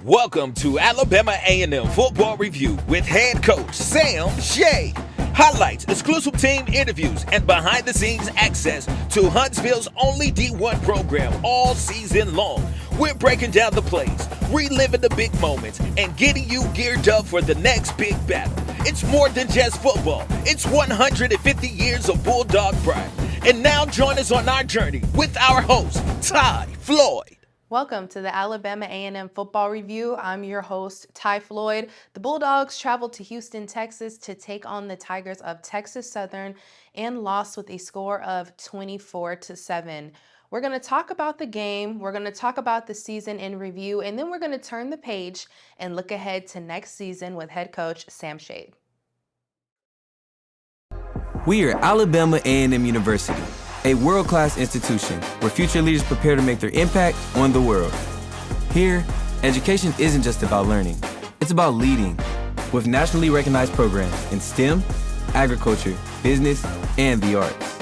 Welcome to Alabama A&M Football Review with head coach Sam Shea. Highlights, exclusive team interviews, and behind-the-scenes access to Huntsville's only D1 program all season long. We're breaking down the plays, reliving the big moments, and getting you geared up for the next big battle. It's more than just football. It's 150 years of Bulldog pride. And now join us on our journey with our host, Ty Floyd. Welcome to the Alabama A&M Football Review. I'm your host, Ty Floyd. The Bulldogs traveled to Houston, Texas to take on the Tigers of Texas Southern and lost with a score of 24-7. We're going to talk about the game, we're going to talk about the season in review, and then we're going to turn the page and look ahead to next season with head coach Sam Shea. We are Alabama A&M University, a world-class institution where future leaders prepare to make their impact on the world. Here, education isn't just about learning, it's about leading, with nationally recognized programs in STEM, agriculture, business, and the arts.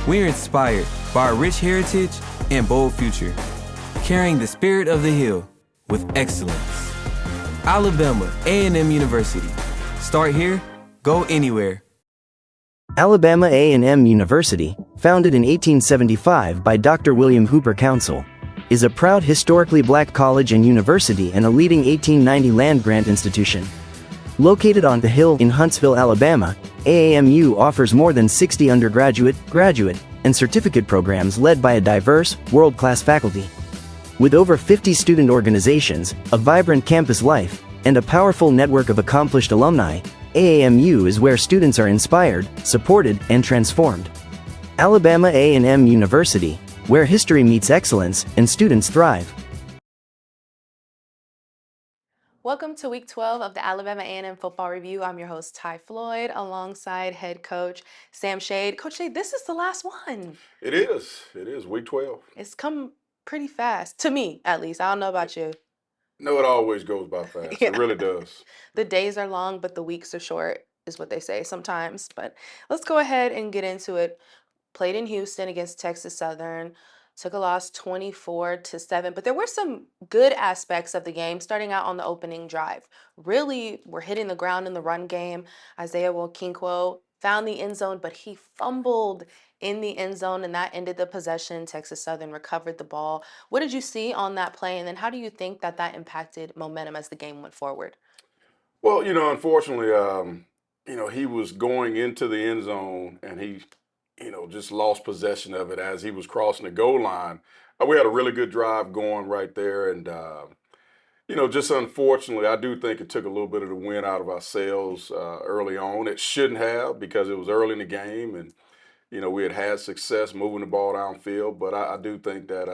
We are inspired by our rich heritage and bold future, carrying the spirit of the Hill with excellence. Alabama A&M University. Start here, go anywhere. Alabama A&M University, founded in 1875 by Dr. William Hooper Council, is a proud historically black college and university and a leading 1890 land-grant institution. Located on the Hill in Huntsville, Alabama, AAMU offers more than 60 undergraduate, graduate, and certificate programs led by a diverse, world-class faculty. With over 50 student organizations, a vibrant campus life, and a powerful network of accomplished alumni, AAMU is where students are inspired, supported, and transformed. Alabama A&M University, where history meets excellence and students thrive. Welcome to Week 12 of the Alabama A&M Football Review. I'm your host, Ty Floyd, alongside head coach Sam Shea. Coach Shea, this is the last one. It is. It is Week 12. It's come pretty fast, to me at least. I don't know about you. No, it always goes by fast. Yeah. It really does. The days are long, but the weeks are short, is what they say sometimes. But let's go ahead and get into it. Played in Houston against Texas Southern. Took a loss 24-7, but there were some good aspects of the game starting out on the opening drive. Really, we're hitting the ground in the run game. Isaiah Wokinquo found the end zone, but he fumbled in the end zone, and that ended the possession. Texas Southern recovered the ball. What did you see on that play, and then how do you think that impacted momentum as the game went forward? Well, unfortunately, he was going into the end zone and he, just lost possession of it as he was crossing the goal line. We had a really good drive going right there. And, just unfortunately, I do think it took a little bit of the wind out of our sails early on. It shouldn't have because it was early in the game and, we had success moving the ball downfield. But I do think that,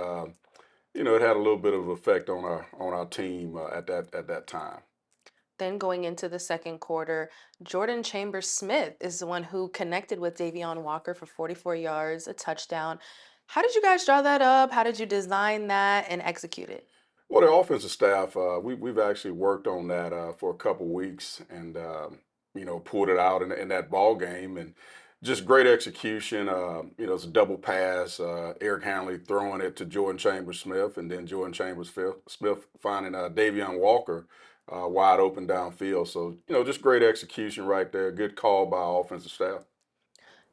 it had a little bit of effect on our team at that time. Then going into the second quarter, Jordan Chambers-Smith is the one who connected with Davion Walker for 44 yards, a touchdown. How did you guys draw that up? How did you design that and execute it? Well, the offensive staff, we've actually worked on that for a couple weeks and, pulled it out in that ball game and just great execution. It's a double pass. Eric Hanley throwing it to Jordan Chambers-Smith and then Jordan Chambers-Smith finding Davion Walker wide open downfield. So, just great execution right there. Good call by our offensive staff.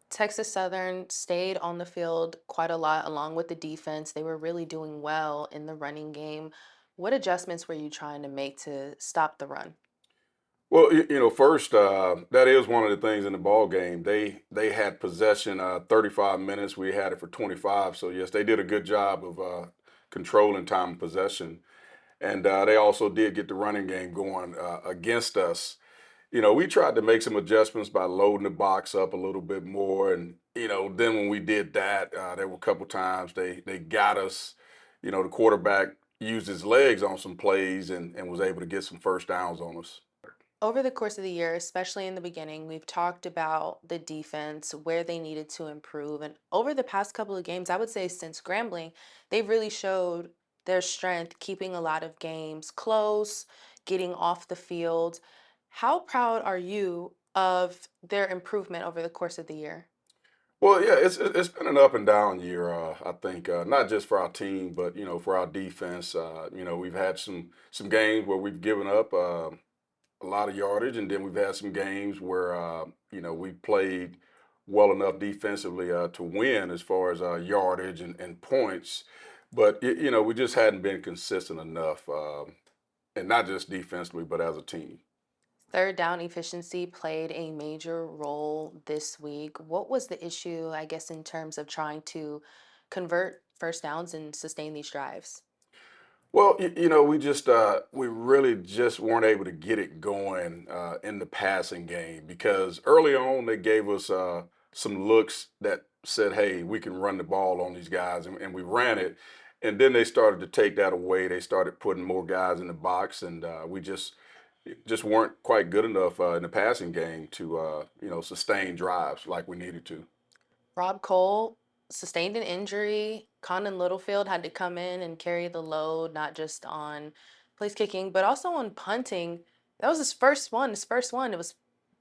Texas Southern stayed on the field quite a lot along with the defense. They were really doing well in the running game. What adjustments were you trying to make to stop the run? Well, first, that is one of the things in the ball game. They had possession 35 minutes. We had it for 25. So, yes, they did a good job of controlling time of possession. And they also did get the running game going against us. We tried to make some adjustments by loading the box up a little bit more. And, then when we did that, there were a couple times they got us. The quarterback used his legs on some plays and was able to get some first downs on us. Over the course of the year, especially in the beginning, we've talked about the defense, where they needed to improve. And over the past couple of games, I would say since Grambling, they've really showed their strength, keeping a lot of games close, getting off the field. How proud are you of their improvement over the course of the year? Well, yeah, it's been an up and down year. I think not just for our team, but for our defense. We've had some games where we've given up a lot of yardage, and then we've had some games where we played well enough defensively to win as far as yardage and points. But we just hadn't been consistent enough, and not just defensively, but as a team. Third down efficiency played a major role this week. What was the issue, I guess, in terms of trying to convert first downs and sustain these drives? Well, we really just weren't able to get it going in the passing game because early on they gave us some looks that said, "Hey, we can run the ball on these guys," and we ran it. And then they started to take that away. They started putting more guys in the box, and we just weren't quite good enough in the passing game to sustain drives like we needed to. Rob Cole sustained an injury. Condon Littlefield had to come in and carry the load, not just on place kicking, but also on punting. That was his first one. His first one. It was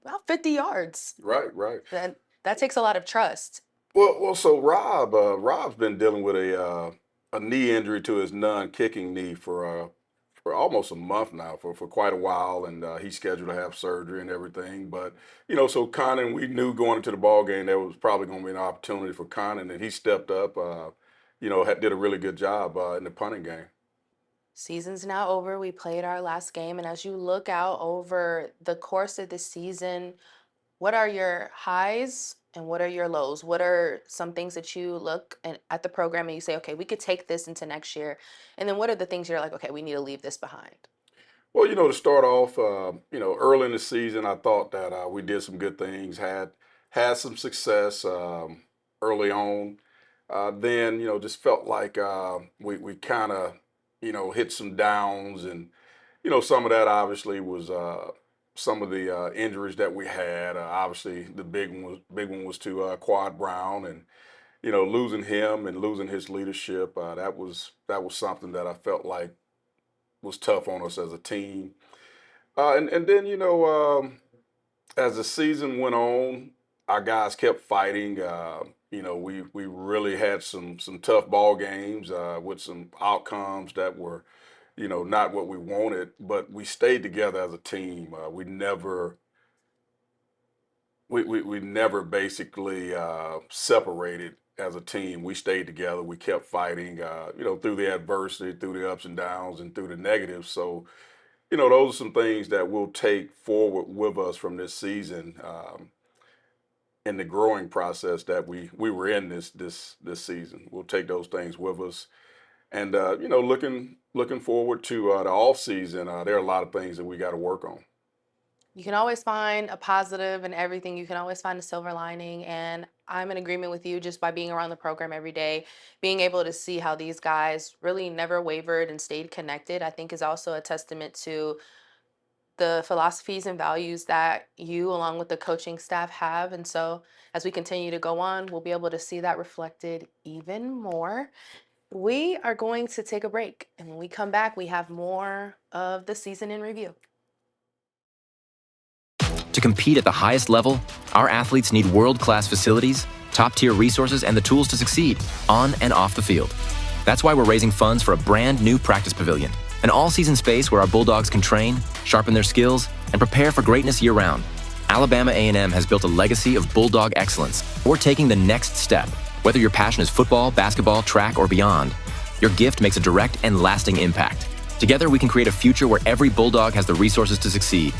about 50 yards. Right, right. That takes a lot of trust. So Rob's been dealing with a knee injury to his non-kicking knee for almost a month now, for quite a while, and he's scheduled to have surgery and everything. But so Conan, we knew going into the ball game there was probably going to be an opportunity for Conan, and he stepped up. Did a really good job in the punting game. Season's now over. We played our last game, and as you look out over the course of the season, what are your highs and what are your lows? What are some things that you look at the program and you say, okay, we could take this into next year? And then what are the things you're like, okay, we need to leave this behind? Well, to start off, early in the season, I thought that we did some good things, had some success early on. Then, just felt like we kind of, hit some downs, and some of that obviously was some of the injuries that we had. Obviously, the big one was to Quad Brown, and losing him and losing his leadership. That was something that I felt like was tough on us as a team. And then as the season went on, our guys kept fighting. We really had some tough ball games with some outcomes that were not what we wanted, but we stayed together as a team. We never basically separated as a team. We stayed together. We kept fighting, through the adversity, through the ups and downs, and through the negatives. So, those are some things that we'll take forward with us from this season, in the growing process that we were in this season. We'll take those things with us, and looking forward to the off season. There are a lot of things that we got to work on. You can always find a positive in everything. You can always find a silver lining. And I'm in agreement with you just by being around the program every day, being able to see how these guys really never wavered and stayed connected, I think is also a testament to the philosophies and values that you, along with the coaching staff, have. And so as we continue to go on, we'll be able to see that reflected even more. We are going to take a break. And when we come back, we have more of the season in review. To compete at the highest level, our athletes need world-class facilities, top-tier resources, and the tools to succeed, on and off the field. That's why we're raising funds for a brand new practice pavilion, an all-season space where our Bulldogs can train, sharpen their skills, and prepare for greatness year-round. Alabama A&M has built a legacy of Bulldog excellence. We're taking the next step. Whether your passion is football, basketball, track, or beyond, your gift makes a direct and lasting impact. Together, we can create a future where every Bulldog has the resources to succeed.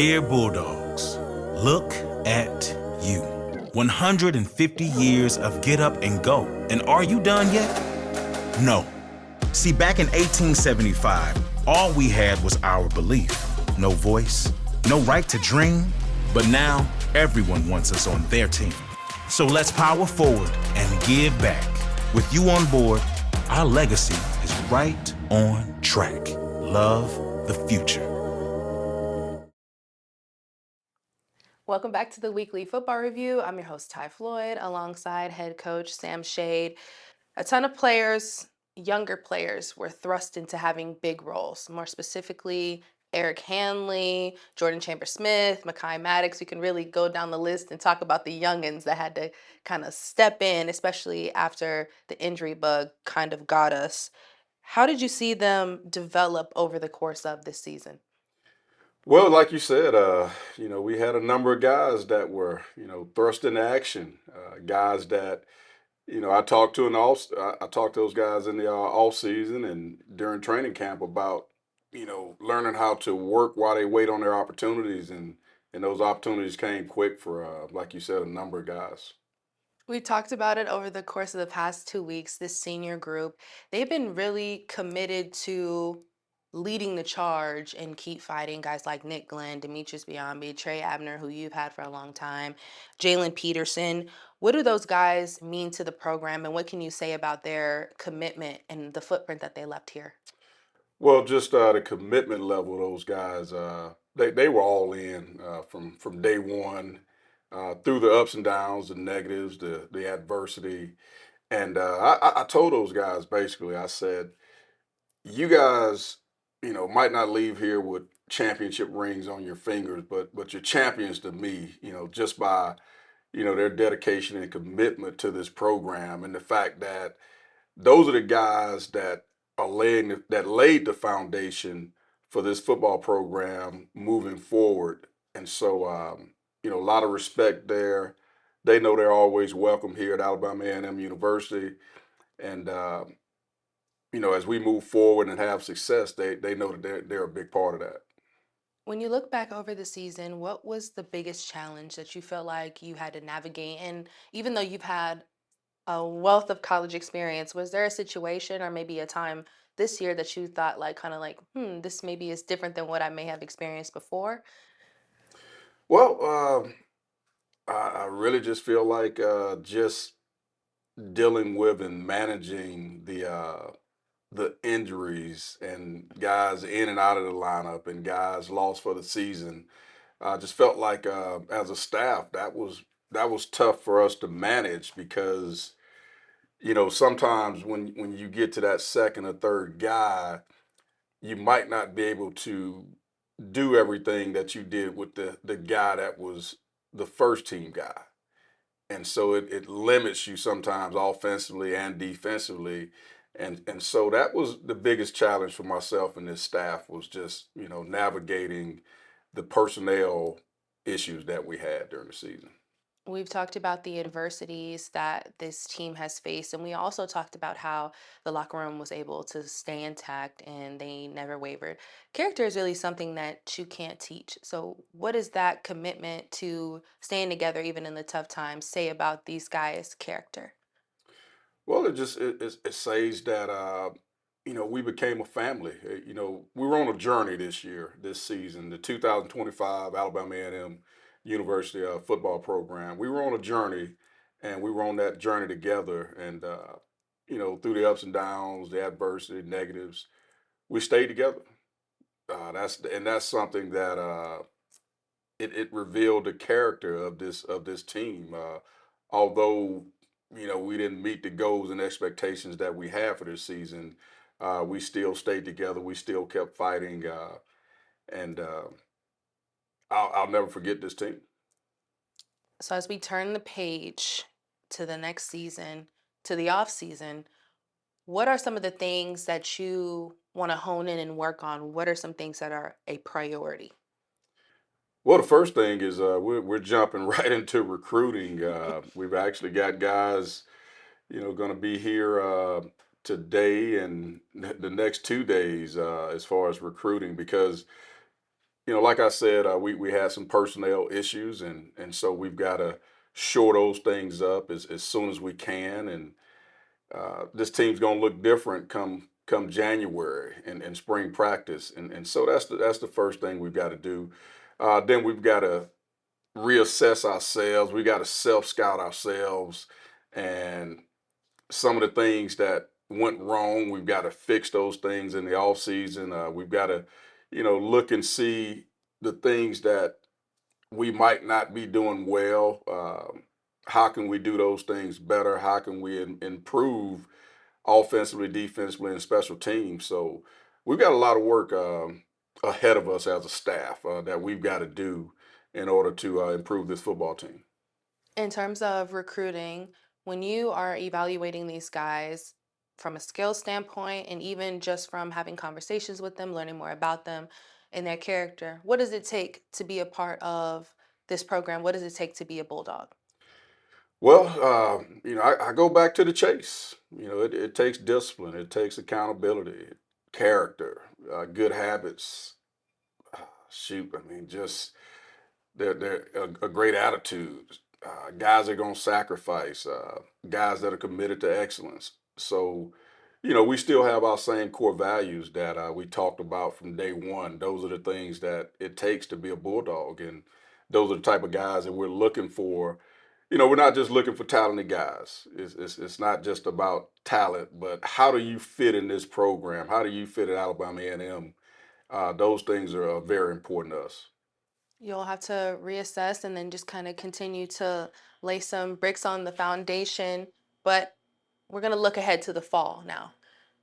Dear Bulldogs, look at you. 150 years of get up and go. And are you done yet? No. See, back in 1875, all we had was our belief. No voice, no right to dream. But now, everyone wants us on their team. So let's power forward and give back. With you on board, our legacy is right on track. Love the future. Welcome back to the weekly football review. I'm your host, Ty Floyd, alongside head coach Sam Shade. A ton of players, younger players, were thrust into having big roles. More specifically, Eric Hanley, Jordan Chambers-Smith, Mekhi Maddox. We can really go down the list and talk about the youngins that had to kind of step in, especially after the injury bug kind of got us. How did you see them develop over the course of this season? Well, like you said, we had a number of guys that were, thrust into action. Guys that, I talked to I talked to those guys in the off season and during training camp about, learning how to work while they wait on their opportunities, and those opportunities came quick for, like you said, a number of guys. We talked about it over the course of the past 2 weeks. This senior group, they've been really committed to leading the charge and keep fighting. Guys like Nick Glenn, Demetrius Biombi, Trey Abner, who you've had for a long time, Jalen Peterson. What do those guys mean to the program, and what can you say about their commitment and the footprint that they left here? Well, just the commitment level of those guys, they were all in from day one, through the ups and downs, the negatives, the adversity, and I told those guys basically, I said, you guys, might not leave here with championship rings on your fingers, but you're champions to me, just by their dedication and commitment to this program, and the fact that those are the guys that that laid the foundation for this football program moving forward. And so, a lot of respect there. They know they're always welcome here at Alabama A&M University, and as we move forward and have success, they know that they're a big part of that. When you look back over the season, what was the biggest challenge that you felt like you had to navigate? And even though you've had a wealth of college experience, was there a situation or maybe a time this year that you thought like kind of like, this maybe is different than what I may have experienced before? Well, I really just feel like just dealing with and managing the injuries and guys in and out of the lineup and guys lost for the season. I just felt like as a staff that was tough for us to manage because sometimes when you get to that second or third guy, you might not be able to do everything that you did with the guy that was the first team guy. And so it limits you sometimes offensively and defensively. And so that was the biggest challenge for myself and this staff was just, navigating the personnel issues that we had during the season. We've talked about the adversities that this team has faced, and we also talked about how the locker room was able to stay intact and they never wavered. Character is really something that you can't teach. So, what does that commitment to staying together, even in the tough times, say about these guys' character? Well, it says that we became a family. We were on a journey this season, the 2025 Alabama A&M University football program. We were on a journey, and we were on that journey together. And through the ups and downs, the adversity, negatives, we stayed together. That's something that it revealed the character of this team. Although we didn't meet the goals and expectations that we had for this season, we still stayed together. We still kept fighting, and I'll never forget this team. So, as we turn the page to the next season, to the off season, what are some of the things that you want to hone in and work on? What are some things that are a priority? Well, the first thing is we're jumping right into recruiting. We've actually got guys, going to be here today and the next 2 days as far as recruiting because like I said, we had some personnel issues, and so we've got to shore those things up as soon as we can. And this team's going to look different come January and spring practice, and so that's the first thing we've got to do. Then we've got to reassess ourselves. We got to self scout ourselves, and some of the things that went wrong, we've got to fix those things in the off season. We've got to, look and see the things that we might not be doing well. How can we do those things better? How can we improve offensively, defensively, and special teams? So we've got a lot of work ahead of us as a staff that we've got to do in order to improve this football team. In terms of recruiting, when you are evaluating these guys from a skill standpoint and even just from having conversations with them, learning more about them and their character, what does it take to be a part of this program? What does it take to be a Bulldog? Well, I go back to the chase. It takes discipline, it takes accountability, character, good habits. Shoot, I mean, just they're a great attitude. Guys are going to sacrifice. Guys that are committed to excellence. So, we still have our same core values that we talked about from day one. Those are the things that it takes to be a bulldog, and those are the type of guys that we're looking for. We're not just looking for talented guys. It's not just about talent, but how do you fit in this program? How do you fit at Alabama A&M? Those things are very important to us. You'll have to reassess and then just kind of continue to lay some bricks on the foundation. But we're going to look ahead to the fall now.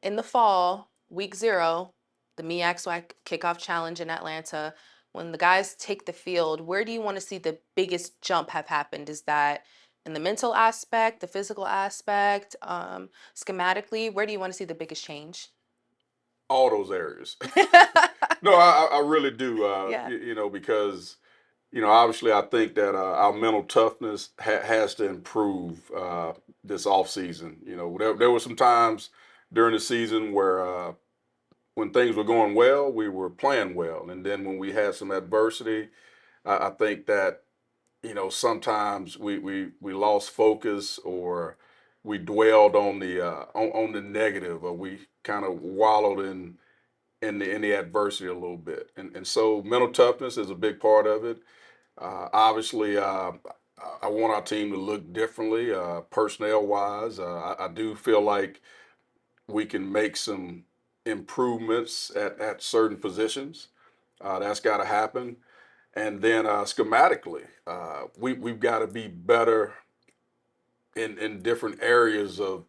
In the fall, week 0, the MEAC SWAC kickoff challenge in Atlanta, when the guys take the field, where do you want to see the biggest jump have happened? Is that in the mental aspect, the physical aspect, schematically? Where do you want to see the biggest change? All those areas. No, I really do. Yeah. Because obviously, I think that our mental toughness has to improve this off season. There were some times during the season where when things were going well, we were playing well, and then when we had some adversity, I think that sometimes we lost focus, or we dwelled on the negative, or we kind of wallowed in the adversity a little bit, and so mental toughness is a big part of it. Obviously, I want our team to look differently, personnel wise. I do feel like we can make some improvements at certain positions. That's got to happen. And then schematically, we've got to be better in different areas of,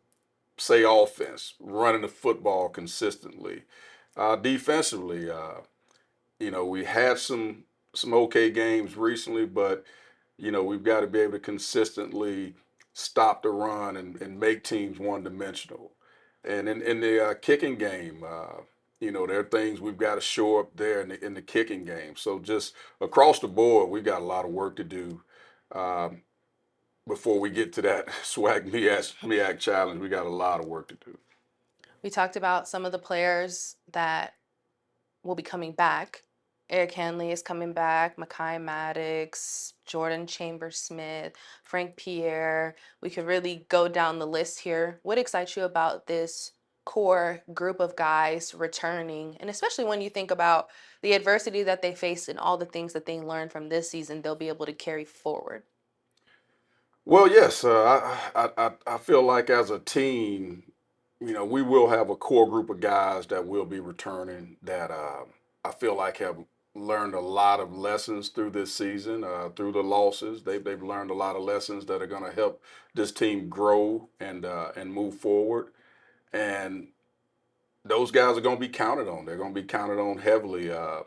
say, offense, running the football consistently. Defensively, we had some okay games recently, but we've got to be able to consistently stop the run and make teams one dimensional. And in the kicking game, there are things we've got to shore up there in the kicking game. So just across the board, we've got a lot of work to do before we get to that SWAC MEAC challenge. We got a lot of work to do. We talked about some of the players that will be coming back. Eric Hanley is coming back, Makai Maddox, Jordan Chambers-Smith, Frank Pierre. We could really go down the list here. What excites you about this core group of guys returning? And especially when you think about the adversity that they faced and all the things that they learned from this season, they'll be able to carry forward. Well, yes, I feel like as a team, we will have a core group of guys that will be returning that I feel like have learned a lot of lessons through this season, through the losses. They've learned a lot of lessons that are going to help this team grow and move forward. And those guys are going to be counted on. They're going to be counted on heavily. I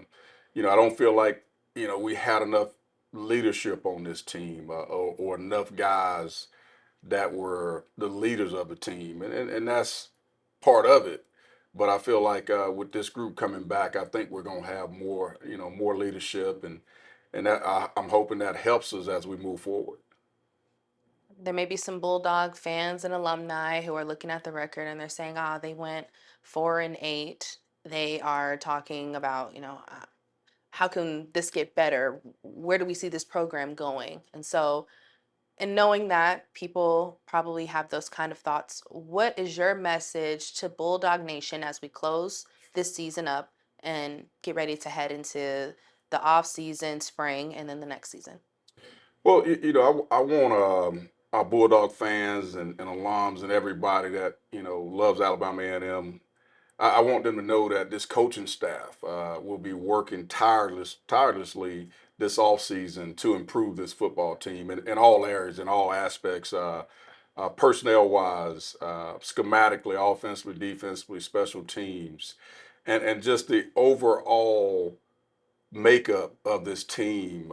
don't feel like we had enough leadership on this team, or enough guys that were the leaders of the team, and that's part of it. But I feel like with this group coming back, I think we're going to have more leadership, and that I'm hoping that helps us as we move forward. There may be some Bulldog fans and alumni who are looking at the record and they're saying, they went 4-8. They are talking about, how can this get better? Where do we see this program going? And so, and knowing that people probably have those kind of thoughts, what is your message to Bulldog Nation as we close this season up and get ready to head into the off season, spring, and then the next season? Well, I want our Bulldog fans and alums and everybody that loves Alabama A&M. I want them to know that this coaching staff will be working tirelessly this offseason to improve this football team in all areas, in all aspects, personnel-wise, schematically, offensively, defensively, special teams, and just the overall makeup of this team.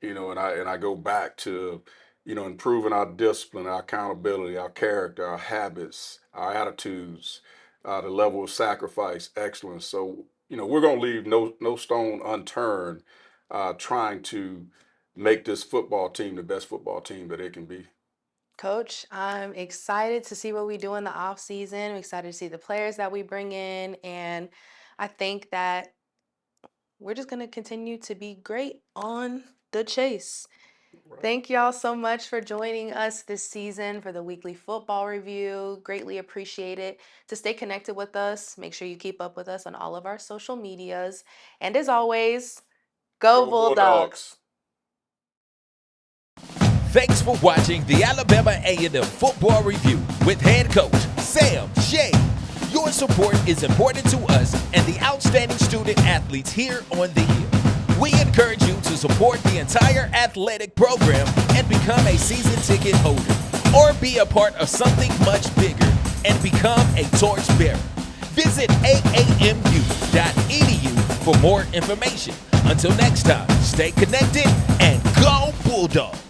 And I go back to, improving our discipline, our accountability, our character, our habits, our attitudes, the level of sacrifice, excellence. So, we're going to leave no stone unturned trying to make this football team the best football team that it can be. Coach, I'm excited to see what we do in the off season. I'm excited to see the players that we bring in. And I think that we're just going to continue to be great on the chase. Right. Thank y'all so much for joining us this season for the weekly football review. Greatly appreciate it. To stay connected with us, make sure you keep up with us on all of our social medias. And as always, go Bulldogs. Thanks for watching the Alabama A&M Football Review with head coach Sam Shea. Your support is important to us and the outstanding student athletes here on the Hill. We encourage you to support the entire athletic program and become a season ticket holder, or be a part of something much bigger and become a torchbearer. Visit aamu.edu for more information. Until next time, stay connected and go Bulldogs!